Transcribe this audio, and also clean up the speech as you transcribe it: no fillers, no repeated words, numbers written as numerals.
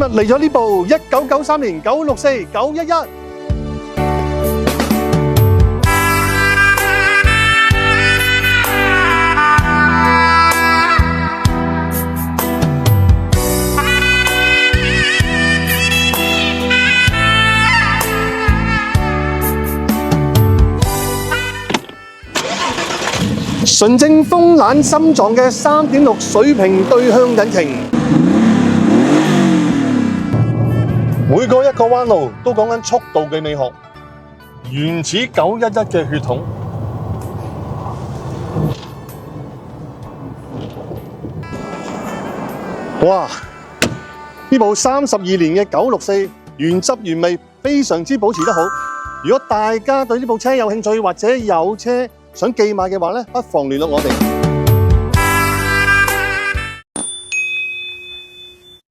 日嚟咗呢部1993年964 911。純正風冷心臟嘅3.6水平對向引擎，每個一個彎路都講緊速度嘅美學，原始911嘅血統。哇！呢部32年嘅964原汁原味，非常之保持得好。如果大家對呢部車有興趣或者有車想寄賣嘅話咧，不妨聯絡我哋。